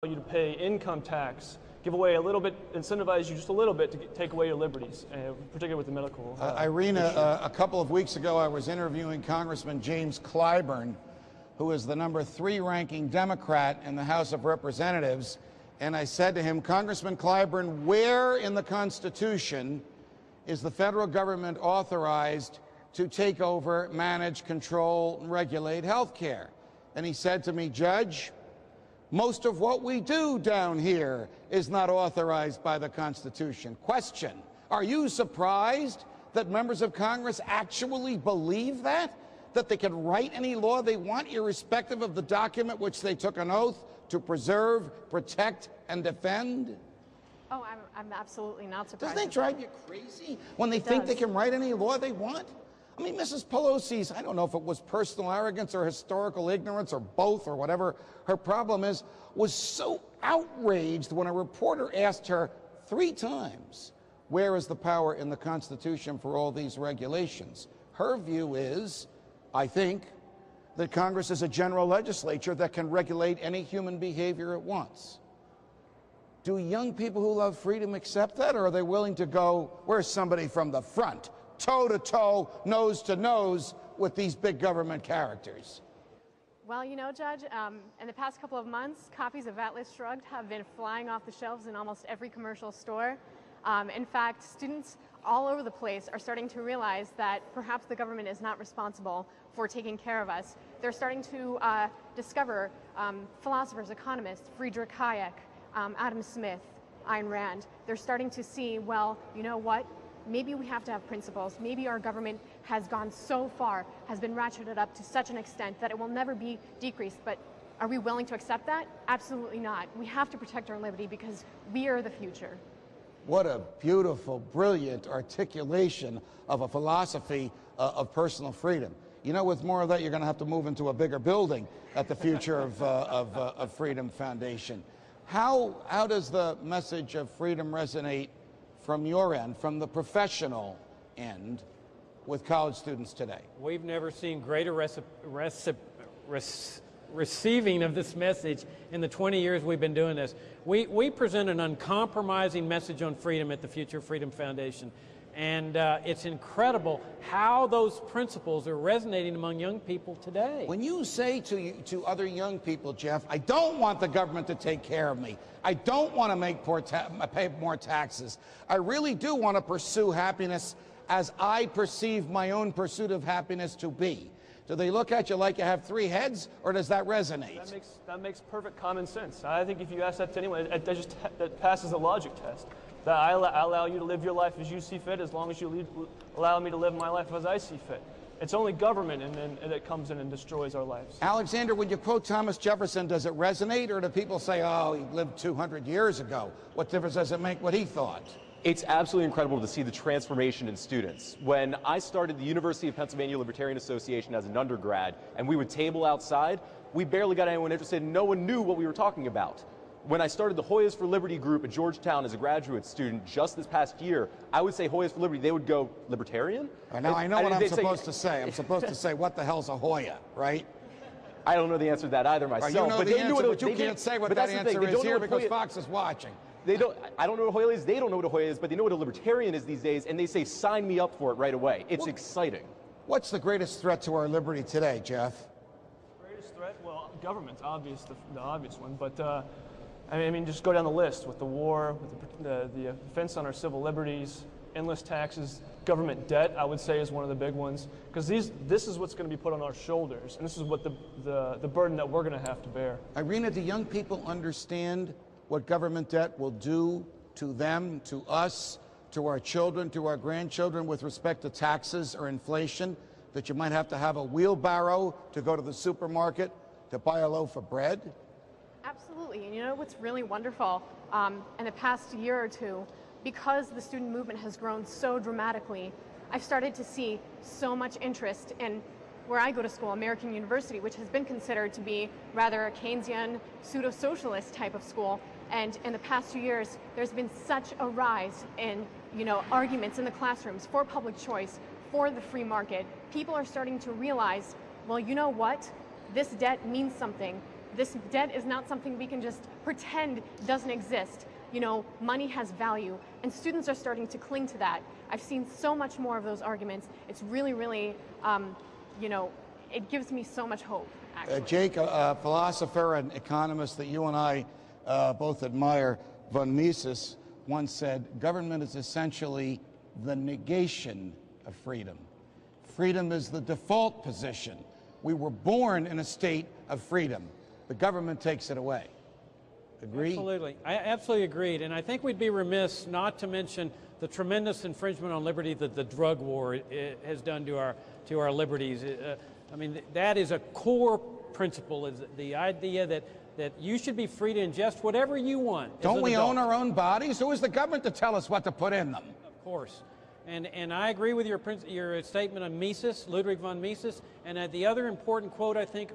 you to pay income tax, give away a little bit, incentivize you just a little bit to take away your liberties, particularly with the medical Irina, a couple of weeks ago I was interviewing Congressman James Clyburn, who is the #3 ranking Democrat in the House of Representatives, and I said to him, Congressman Clyburn, where in the Constitution is the federal government authorized to take over, manage, control, and regulate health care? And he said to me, Judge, most of what we do down here is not authorized by the Constitution. Question, are you surprised that members of Congress actually believe that? That they can write any law they want, irrespective of the document which they took an oath to preserve, protect, and defend? Oh, I'm absolutely not surprised. Doesn't it drive you crazy when they think they can write any law they want? I mean, Mrs. Pelosi's, I don't know if it was personal arrogance or historical ignorance or both or whatever her problem is, was so outraged when a reporter asked her 3 times, where is the power in the Constitution for all these regulations? Her view is, I think, that Congress is a general legislature that can regulate any human behavior it wants. Do young people who love freedom accept that, or are they willing to go, where's somebody from the front, toe-to-toe, nose-to-nose with these big government characters? Well, you know, Judge, in the past couple of months, copies of Atlas Shrugged have been flying off the shelves in almost every commercial store. In fact, students all over the place are starting to realize that perhaps the government is not responsible for taking care of us. They're starting to discover philosophers, economists, Friedrich Hayek, Adam Smith, Ayn Rand. They're starting to see, well, you know what? Maybe we have to have principles. Maybe our government has gone so far, has been ratcheted up to such an extent that it will never be decreased. But are we willing to accept that? Absolutely not. We have to protect our liberty because we are the future. What a beautiful, brilliant articulation of a philosophy of personal freedom. You know, with more of that, you're going to have to move into a bigger building at the Future of Freedom Foundation. How does the message of freedom resonate from your end, from the professional end, with college students today? We've never seen greater receiving of this message in the 20 years we've been doing this. We present an uncompromising message on freedom at the Future Freedom Foundation. And it's incredible how those principles are resonating among young people today. When you say to other young people, Jeff, I don't want the government to take care of me. I don't want to pay more taxes. I really do want to pursue happiness as I perceive my own pursuit of happiness to be. Do they look at you like you have 3 heads, or does that resonate? That makes perfect common sense. I think if you ask that to anyone, that passes the logic test. That I allow you to live your life as you see fit, as long as you allow me to live my life as I see fit. It's only government that comes in and destroys our lives. Alexander, when you quote Thomas Jefferson, does it resonate, or do people say, oh, he lived 200 years ago? What difference does it make what he thought? It's absolutely incredible to see the transformation in students. When I started the University of Pennsylvania Libertarian Association as an undergrad, and we would table outside, we barely got anyone interested, and no one knew what we were talking about. When I started the Hoyas for Liberty group at Georgetown as a graduate student just this past year, I would say Hoyas for Liberty, they would go, libertarian? Now I know what I'm supposed to say. I'm supposed to say, what the hell's a Hoya, right? I don't know the answer to that either myself. You know the answer, but you can't say what that answer is here because Fox is watching. I don't know what a Hoya is, they don't know what a Hoya is, but they know what a libertarian is these days, and they say, sign me up for it right away. It's exciting. What's the greatest threat to our liberty today, Jeff? Greatest threat? Well, government's obvious, the obvious one, but I mean, just go down the list with the war, with the offense on our civil liberties, endless taxes, government debt, I would say, is one of the big ones. Because this is what's going to be put on our shoulders, and this is what the burden that we're going to have to bear. Irina, do young people understand what government debt will do to them, to us, to our children, to our grandchildren with respect to taxes or inflation? That you might have to have a wheelbarrow to go to the supermarket to buy a loaf of bread? Absolutely, and you know what's really wonderful? In the past year or two, because the student movement has grown so dramatically, I've started to see so much interest in where I go to school, American University, which has been considered to be rather a Keynesian, pseudo-socialist type of school. And in the past 2 years, there's been such a rise in, arguments in the classrooms for public choice, for the free market. People are starting to realize, well, you know what? This debt means something. This debt is not something we can just pretend doesn't exist. You know, money has value, and students are starting to cling to that. I've seen so much more of those arguments. It's really, really, you know, it gives me so much hope, actually. Jake, a philosopher and economist that you and I both admire, von Mises, once said, government is essentially the negation of freedom. Freedom is the default position. We were born in a state of freedom. The government takes it away. Agree? Absolutely. I absolutely agreed. And I think we'd be remiss not to mention the tremendous infringement on liberty that the drug war has done to our liberties. I mean, that is a core principle, is the idea that you should be free to ingest whatever you want. Don't we own our own bodies? Who is the government to tell us what to put in them? Of course. And I agree with your statement on Mises, Ludwig von Mises. And the other important quote, I think,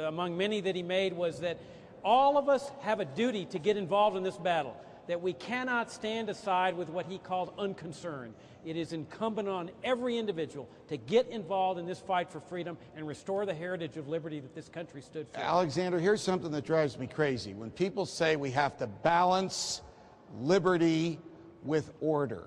among many that he made was that all of us have a duty to get involved in this battle, that we cannot stand aside with what he called unconcern. It is incumbent on every individual to get involved in this fight for freedom and restore the heritage of liberty that this country stood for. Alexander, here's something that drives me crazy. When people say we have to balance liberty with order,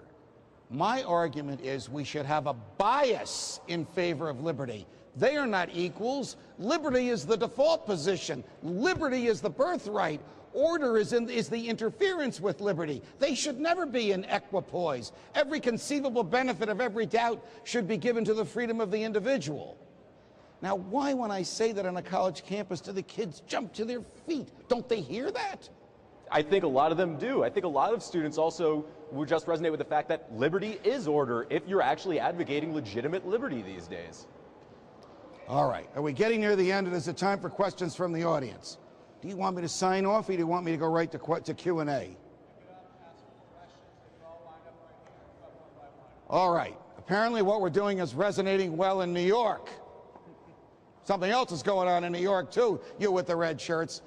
my argument is we should have a bias in favor of liberty. They are not equals. Liberty is the default position. Liberty is the birthright. Order is the interference with liberty. They should never be in equipoise. Every conceivable benefit of every doubt should be given to the freedom of the individual. Now, why, when I say that on a college campus, do the kids jump to their feet? Don't they hear that? I think a lot of them do. I think a lot of students also would just resonate with the fact that liberty is order if you're actually advocating legitimate liberty these days. All right. Are we getting near the end, and is it time for questions from the audience? Do you want me to sign off, or do you want me to go right to Q&A? All right. Apparently what we're doing is resonating well in New York. Something else is going on in New York, too, you with the red shirts.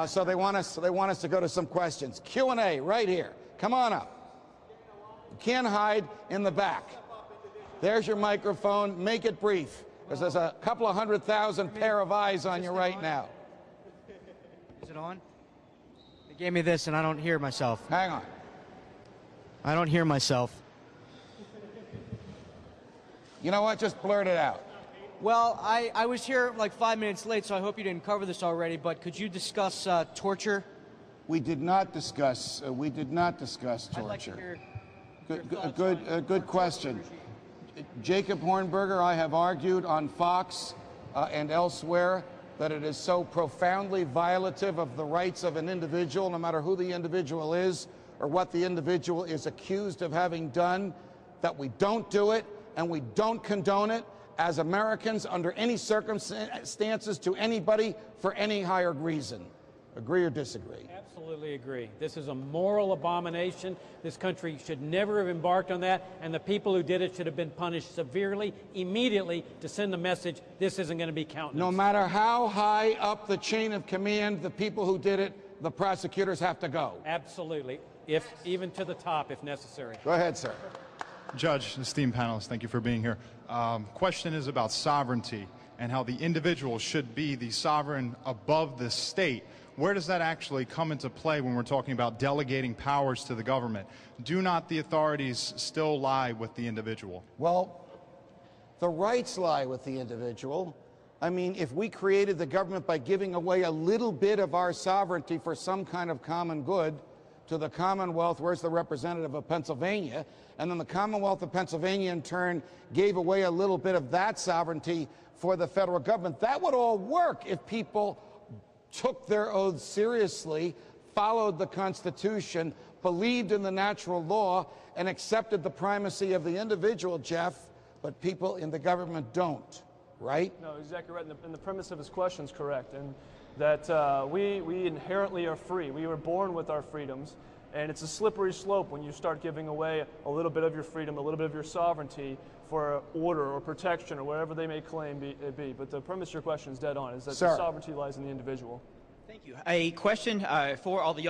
So they want us to go to some questions. Q&A right here. Come on up. You can't hide in the back. There's your microphone. Make it brief, because there's a couple of 100,000 pair of eyes on you right now. Is it on? They gave me this and I don't hear myself. Hang on. I don't hear myself. You know what? Just blurt it out. Well, I was here like 5 minutes late, so I hope you didn't cover this already, but could you discuss torture? We did not discuss torture. I'd like to hear Good question. Jacob Hornberger, I have argued on Fox and elsewhere that it is so profoundly violative of the rights of an individual, no matter who the individual is or what the individual is accused of having done, that we don't do it and we don't condone it as Americans under any circumstances to anybody for any higher reason. Agree or disagree? Absolutely agree. This is a moral abomination. This country should never have embarked on that, and the people who did it should have been punished severely, immediately, to send the message this isn't going to be countenanced. No matter how high up the chain of command the people who did it, the prosecutors have to go. Absolutely, even to the top if necessary. Go ahead, sir. Judge, esteemed panelists, thank you for being here. Question is about sovereignty and how the individual should be the sovereign above the state. Where does that actually come into play when we're talking about delegating powers to the government? Do not the authorities still lie with the individual? Well, the rights lie with the individual. I mean, if we created the government by giving away a little bit of our sovereignty for some kind of common good to the Commonwealth, where's the representative of Pennsylvania, and then the Commonwealth of Pennsylvania in turn gave away a little bit of that sovereignty for the federal government, that would all work if people took their oaths seriously, followed the Constitution, believed in the natural law, and accepted the primacy of the individual, Jeff, but people in the government don't, right? No, exactly right. And the premise of his question is correct, and that we inherently are free. We were born with our freedoms, and it's a slippery slope when you start giving away a little bit of your freedom, a little bit of your sovereignty for order or protection or whatever they may claim it be. But the premise of your question is dead on, is that the sovereignty lies in the individual. Thank you. A question for all the young